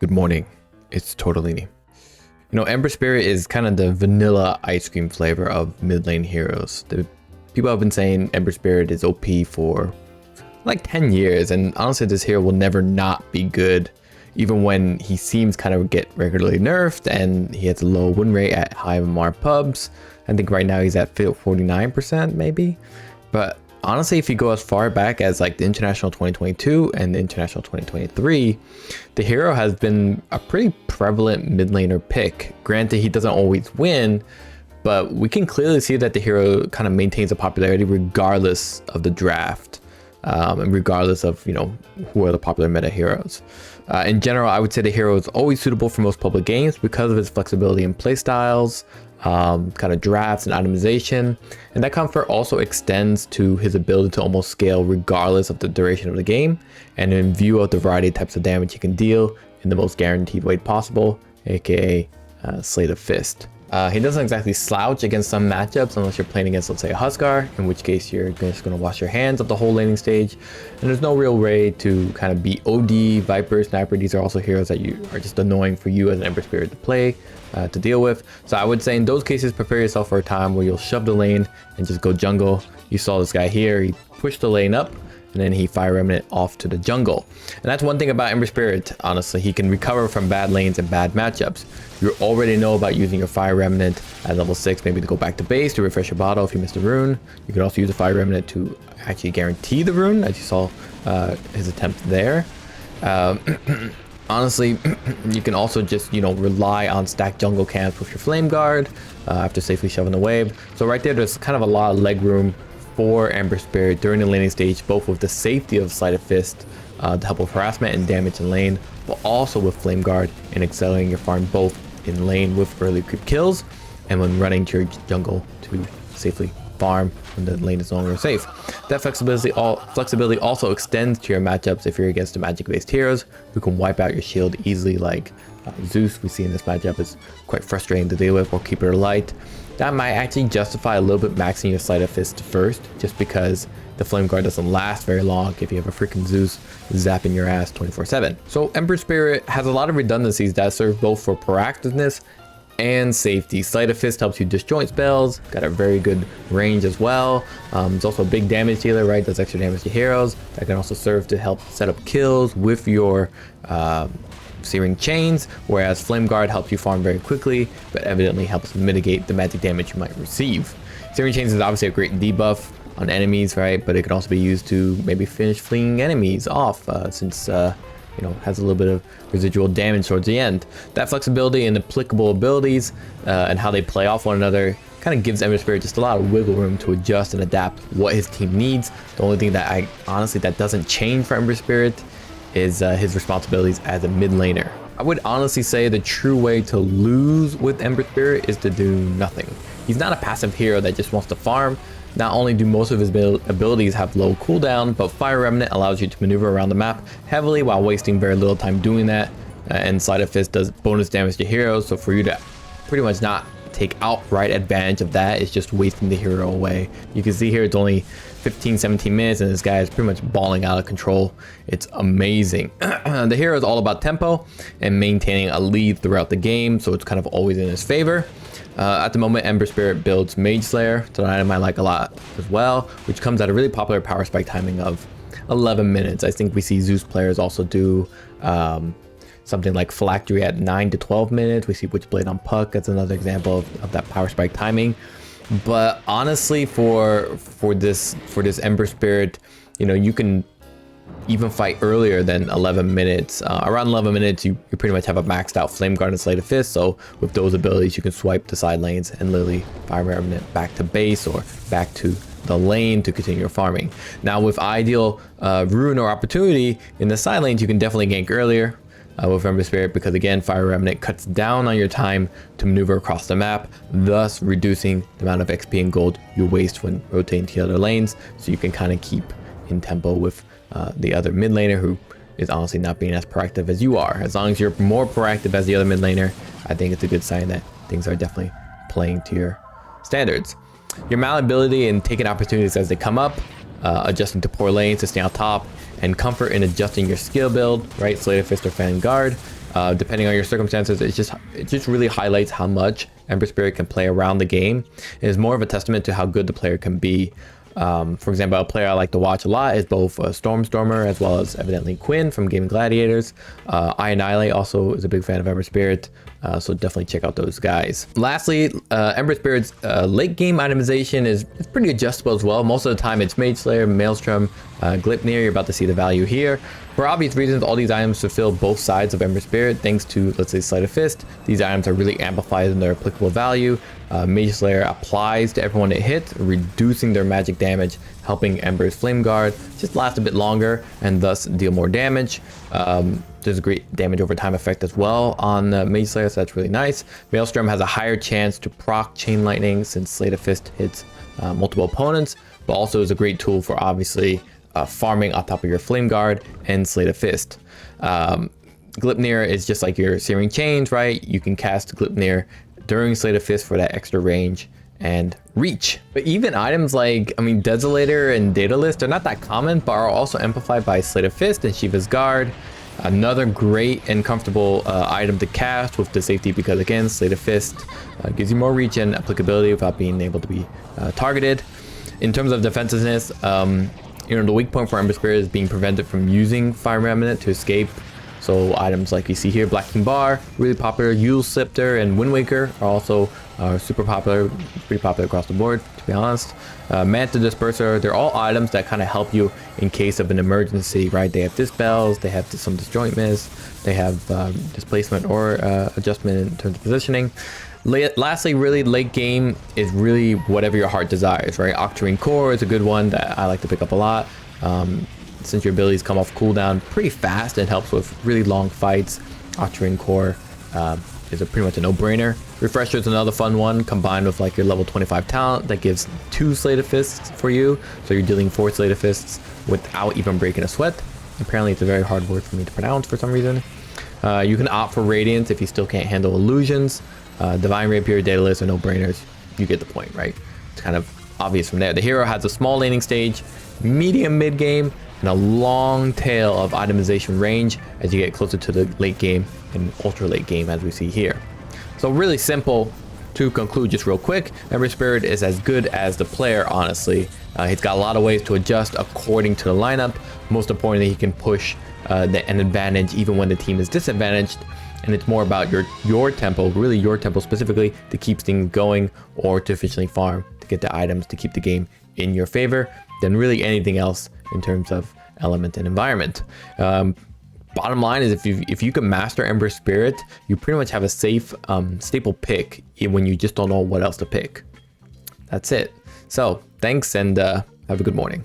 Good morning, it's Torte de Lini. You know, Ember Spirit is kind of the vanilla ice cream flavor of mid lane heroes. The people have been saying Ember Spirit is OP for like 10 years, and honestly this hero will never not be good, even when he seems kind of get regularly nerfed and he has a low win rate at high MMR pubs. I think right now he's at 49% maybe, but honestly, if you go as far back as like the International 2022 and the International 2023, the hero has been a pretty prevalent mid laner pick. Granted, he doesn't always win, but we can clearly see that the hero kind of maintains a popularity regardless of the draft, and regardless of, you know, who are the popular meta heroes. In general, I would say the hero is always suitable for most public games because of his flexibility in playstyles, kind of drafts and itemization, and that comfort also extends to his ability to almost scale regardless of the duration of the game, and in view of the variety of types of damage he can deal in the most guaranteed way possible, aka Slate of Fist. He doesn't exactly slouch against some matchups unless you're playing against, let's say, a Huskar, in which case you're just going to wash your hands of the whole laning stage, and there's no real way to kind of beat OD, Viper, Sniper. These are also heroes that you are just annoying for you as an Ember Spirit to play, to deal with. So I would say in those cases, prepare yourself for a time where you'll shove the lane and just go jungle. You saw this guy here, he pushed the lane up, and then he Fire Remnant off to the jungle. And that's one thing about Ember Spirit, honestly. He can recover from bad lanes and bad matchups. You already know about using your Fire Remnant at level 6, maybe to go back to base to refresh your bottle if you missed a rune. You can also use a Fire Remnant to actually guarantee the rune, as you saw his attempt there. Honestly, you can also just, you know, rely on stacked jungle camps with your Flame Guard after safely shoving the wave. So right there's kind of a lot of leg room for Ember Spirit during the laning stage, both with the safety of Sleight of Fist to help with harassment and damage in lane, but also with Flame Guard and accelerating your farm both in lane with early creep kills and when running to your jungle to safely farm when the lane is no longer safe. That flexibility also extends to your matchups if you're against the magic based heroes who can wipe out your shield easily, like Zeus we see in this matchup is quite frustrating to deal with, or Keeper Light. That might actually justify a little bit maxing your Sleight of Fist first, just because the Flame Guard doesn't last very long if you have a freaking Zeus zapping your ass 24/7. So Ember Spirit has a lot of redundancies that serve both for proactiveness and safety. Sleight of Fist helps you disjoint spells, got a very good range as well. It's also a big damage dealer, right? Does extra damage to heroes. That can also serve to help set up kills with your Searing Chains, whereas Flame Guard helps you farm very quickly, but evidently helps mitigate the magic damage you might receive. Searing Chains is obviously a great debuff on enemies, right? But it can also be used to maybe finish fleeing enemies off, since you know, has a little bit of residual damage towards the end. That flexibility and applicable abilities and how they play off one another kind of gives Ember Spirit just a lot of wiggle room to adjust and adapt what his team needs. The only thing that that doesn't change for Ember Spirit is his responsibilities as a mid laner. I would honestly say the true way to lose with Ember Spirit is to do nothing. He's not a passive hero that just wants to farm. Not only do most of his abilities have low cooldown, but Fire Remnant allows you to maneuver around the map heavily while wasting very little time doing that. And Sleight of Fist does bonus damage to heroes, so for you to pretty much not take outright advantage of that is just wasting the hero away. You can see here it's only 15-17 minutes and this guy is pretty much balling out of control. It's amazing. The hero is all about tempo and maintaining a lead throughout the game, so it's kind of always in his favor. At the moment, Ember Spirit builds Mage Slayer, so an item I like a lot as well, which comes at a really popular power spike timing of 11 minutes. I think we see Zeus players also do something like Phylactery at 9 to 12 minutes. We see Witchblade on Puck. That's another example of that power spike timing. But honestly, for this Ember Spirit, you know, you can even fight earlier than 11 minutes. Around 11 minutes, you pretty much have a maxed out Flame Guard and Sleight of Fist. So with those abilities, you can swipe the side lanes and literally Fire Remnant back to base or back to the lane to continue your farming. Now with ideal rune or opportunity in the side lanes, you can definitely gank earlier with Ember Spirit, because again, Fire Remnant cuts down on your time to maneuver across the map, thus reducing the amount of XP and gold you waste when rotating to the other lanes, so you can kind of keep in tempo with the other mid laner who is honestly not being as proactive as you are. As long as you're more proactive as the other mid laner, I think it's a good sign that things are definitely playing to your standards. Your malleability and taking opportunities as they come up, adjusting to poor lanes to stay on top, and comfort in adjusting your skill build, right? Slate of Fist or Fan Guard, depending on your circumstances. It just really highlights how much Ember Spirit can play around the game. It is more of a testament to how good the player can be. For example, a player I like to watch a lot is both Stormer as well as evidently Quinn from Gaming Gladiators. I Annihilate also is a big fan of Ember Spirit, so definitely check out those guys. Lastly, Ember Spirit's late game itemization is pretty adjustable as well. Most of the time it's Mage Slayer, Maelstrom, Glipnir. You're about to see the value here. For obvious reasons, all these items fulfill both sides of Ember Spirit. Thanks to, let's say, Sleight of Fist, these items are really amplified in their applicable value. Mage Slayer applies to everyone it hits, reducing their magic damage, helping Ember's Flame Guard just last a bit longer and thus deal more damage. There's a great damage over time effect as well on Mage Slayer, so that's really nice. Maelstrom has a higher chance to proc Chain Lightning since Sleight of Fist hits multiple opponents, but also is a great tool for obviously farming on top of your Flame Guard and Sleight of Fist. Glipnir is just like your Searing Chains, right? You can cast Glipnir during Sleight of Fist for that extra range and reach. But even items like, Desolator and Data List are not that common, but are also amplified by Sleight of Fist and Shiva's Guard. Another great and comfortable item to cast with the safety, because again, Sleight of Fist gives you more reach and applicability without being able to be targeted. In terms of defensiveness, the weak point for Ember Spirit is being prevented from using Fire Remnant to escape. So items like you see here, Black King Bar, really popular. Yule Scepter and Wind Waker are also super popular, pretty popular across the board, to be honest. Manta Disperser, they're all items that kind of help you in case of an emergency, right? They have Dispels, they have some Disjoint Miss, they have displacement or adjustment in terms of positioning. Lastly, really late game is really whatever your heart desires, right? Octarine Core is a good one that I like to pick up a lot. Since your abilities come off cooldown pretty fast and helps with really long fights, Octarine Core is pretty much a no-brainer. Refresher is another fun one, combined with like your level 25 talent that gives 2 Sleight of Fists for you. So you're dealing 4 Sleight of Fists without even breaking a sweat. Apparently it's a very hard word for me to pronounce for some reason. You can opt for Radiance if you still can't handle illusions. Divine Rapier, Daedalus are no-brainers. You get the point, right? It's kind of obvious from there. The hero has a small laning stage, medium mid-game, and a long tail of itemization range as you get closer to the late game and ultra late game, as we see here. So really simple. To conclude just real quick, Ember Spirit is as good as the player, honestly. He's got a lot of ways to adjust according to the lineup. Most importantly, he can push an advantage even when the team is disadvantaged. And it's more about your tempo, really your tempo specifically, to keep things going or to efficiently farm to get the items to keep the game in your favor than really anything else in terms of element and environment. Bottom line is if you can master Ember Spirit, you pretty much have a safe staple pick when you just don't know what else to pick. That's it. So thanks, and have a good morning.